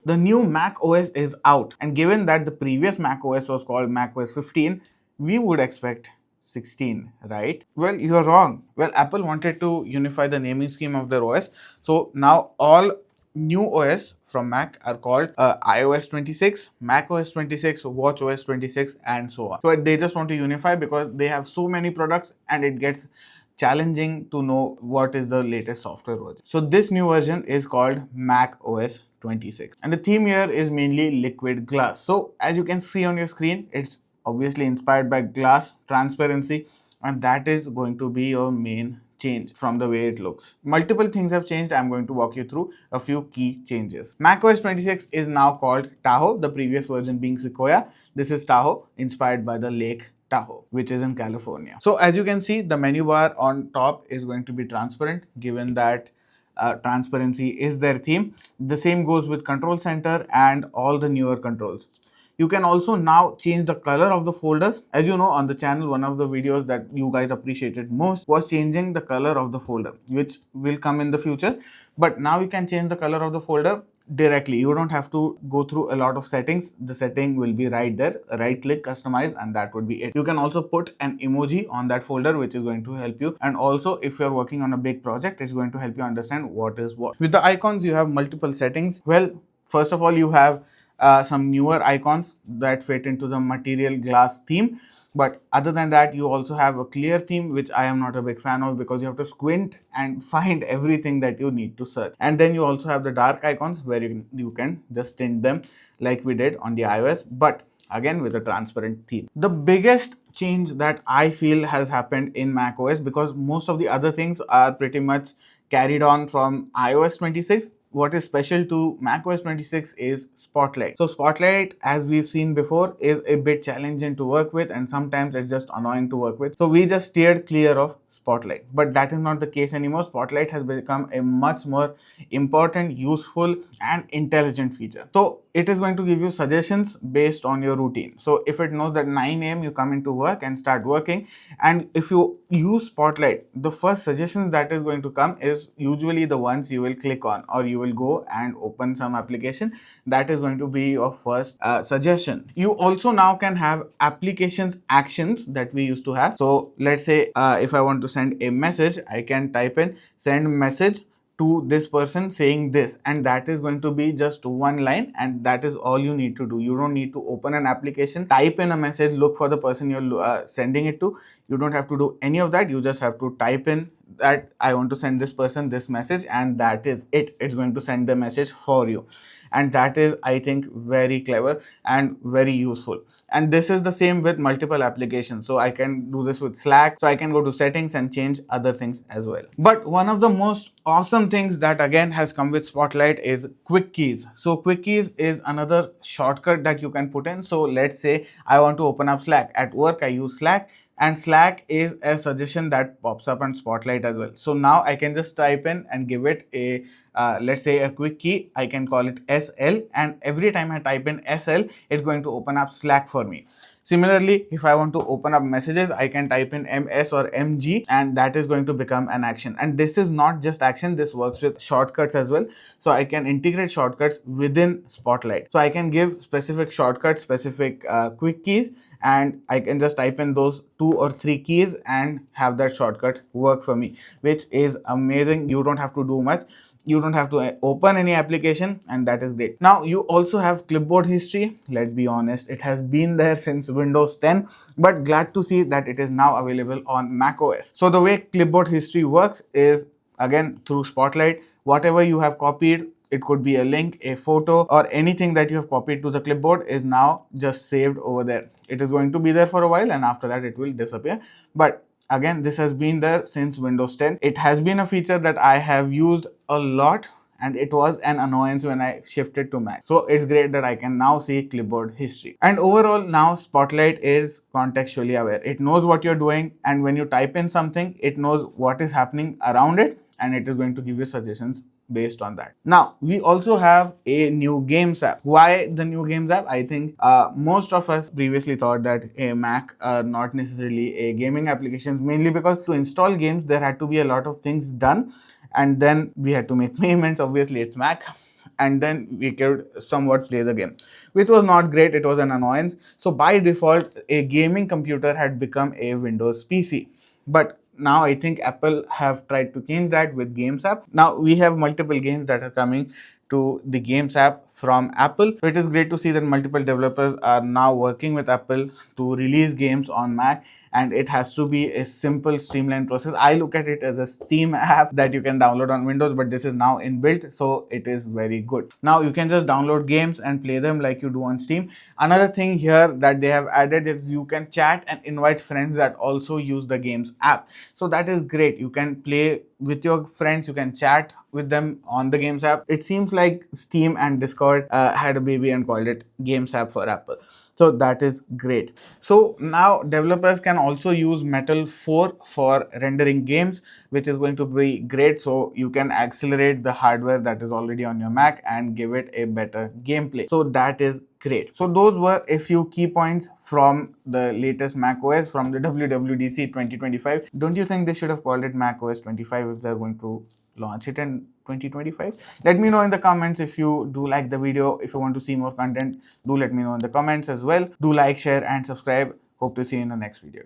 the new Mac OS is out, and given that the previous Mac OS was called Mac OS 15, we would expect 16, right? Well, you're wrong. Well, Apple wanted to unify the naming scheme of their OS, so now all new OS from Mac are called iOS 26, Mac OS 26, Watch OS 26, and so on. So they just want to unify because they have so many products and it gets challenging to know what is the latest software version. So this new version is called Mac OS 26, and the theme here is mainly liquid glass. So as you can see on your screen, it's obviously inspired by glass transparency, and that is going to be your main change from the way it looks. Multiple things have changed. I'm going to walk you through a few key changes. macOS 26 is now called Tahoe, the previous version being Sequoia. This is Tahoe, inspired by the Lake Tahoe, which is in California. So as you can see, the menu bar on top is going to be transparent, given that transparency is their theme. The same goes with Control Center and all the newer controls. You can also now change the color of the folders. As you know, on the channel, one of the videos that you guys appreciated most was changing the color of the folder, which will come in the future. But now you can change the color of the folder directly. You don't have to go through a lot of settings. The setting will be right there. Right click, customize, and that would be it. You can also put an emoji on that folder, which is going to help you. And also, if you're working on a big project, it's going to help you understand what is what. With the icons, you have multiple settings. Well, first of all, you have some newer icons that fit into the material glass theme. But other than that, you also have a clear theme, which I am not a big fan of because you have to squint and find everything that you need to search. And then you also have the dark icons where you can just tint them like we did on the iOS, but again with a transparent theme. The biggest change that I feel has happened in macOS, because most of the other things are pretty much carried on from iOS 26, what is special to macOS 26 is Spotlight. So Spotlight, as we've seen before, is a bit challenging to work with, and sometimes it's just annoying to work with. So we just steered clear of Spotlight, but that is not the case anymore. Spotlight has become a much more important, useful, and intelligent feature. So it is going to give you suggestions based on your routine. So if it knows that 9 a.m. you come into work and start working, and if you use Spotlight, the first suggestions that is going to come is usually the ones you will click on, or you will go and open some application. That is going to be your first suggestion. You also now can have applications actions that we used to have. So let's say if I want to send a message, I can type in send message to this person saying this, and that is going to be just one line, and that is all you need to do. You don't need to open an application, type in a message, look for the person you're sending it to. You don't have to do any of that. You just have to type in that I want to send this person this message, and that is it. It's going to send the message for you, and that is, I think, very clever and very useful. And this is the same with multiple applications. So I can do this with Slack. So I can go to settings and change other things as well. But one of the most awesome things that again has come with Spotlight is quick keys. So quick keys is another shortcut that you can put in. So let's say I want to open up Slack. At work, I use Slack, and Slack is a suggestion that pops up on Spotlight as well. So now I can just type in and give it a let's say a quick key. I can call it SL, and every time I type in SL, it's going to open up Slack for me. Similarly, if I want to open up messages, I can type in MS or MG, and that is going to become an action. And this is not just action, this works with shortcuts as well. So I can integrate shortcuts within Spotlight. So I can give specific shortcuts, specific quick keys, and I can just type in those 2 or 3 keys and have that shortcut work for me, which is amazing. You don't have to do much. You don't have to open any application, and that is great. Now you also have clipboard history. Let's be honest, it has been there since Windows 10, but glad to see that it is now available on macOS. So the way clipboard history works is again through Spotlight. Whatever you have copied, it could be a link, a photo, or anything that you have copied to the clipboard is now just saved over there. It is going to be there for a while, and after that it will disappear. But again, this has been there since Windows 10. It has been a feature that I have used a lot, and it was an annoyance when I shifted to Mac. So it's great that I can now see clipboard history. And overall, now Spotlight is contextually aware. It knows what you're doing, and when you type in something, it knows what is happening around it, and it is going to give you suggestions based on that. Now, we also have a new games app. Why the new games app? I think most of us previously thought that a Mac are not necessarily a gaming applications, mainly because to install games, there had to be a lot of things done, and then we had to make payments. Obviously, it's Mac. and then we could somewhat play the game, which was not great. It was an annoyance. So by default, a gaming computer had become a Windows PC. But now I think Apple have tried to change that with Games app. Now we have multiple games that are coming to the Games app from Apple. So it is great to see that multiple developers are now working with Apple to release games on Mac, and it has to be a simple streamlined process. I look at it as a Steam app that you can download on Windows, but this is now inbuilt, so it is very good. Now you can just download games and play them like you do on Steam. Another thing here that they have added is you can chat and invite friends that also use the Games app. So that is great. You can play with your friends, you can chat with them on the Games app. It seems like Steam and Discord had a baby and called it Games app for Apple. So that is great. So now developers can also use Metal 4 for rendering games, which is going to be great. So you can accelerate the hardware that is already on your Mac and give it a better gameplay. So that is great. So those were a few key points from the latest macOS from the WWDC 2025. Don't you think they should have called it macOS 25 if they're going to launch it in 2025? Let me know in the comments if you do like the video. If you want to see more content, do let me know in the comments as well. Do like, share and subscribe. Hope to see you in the next video.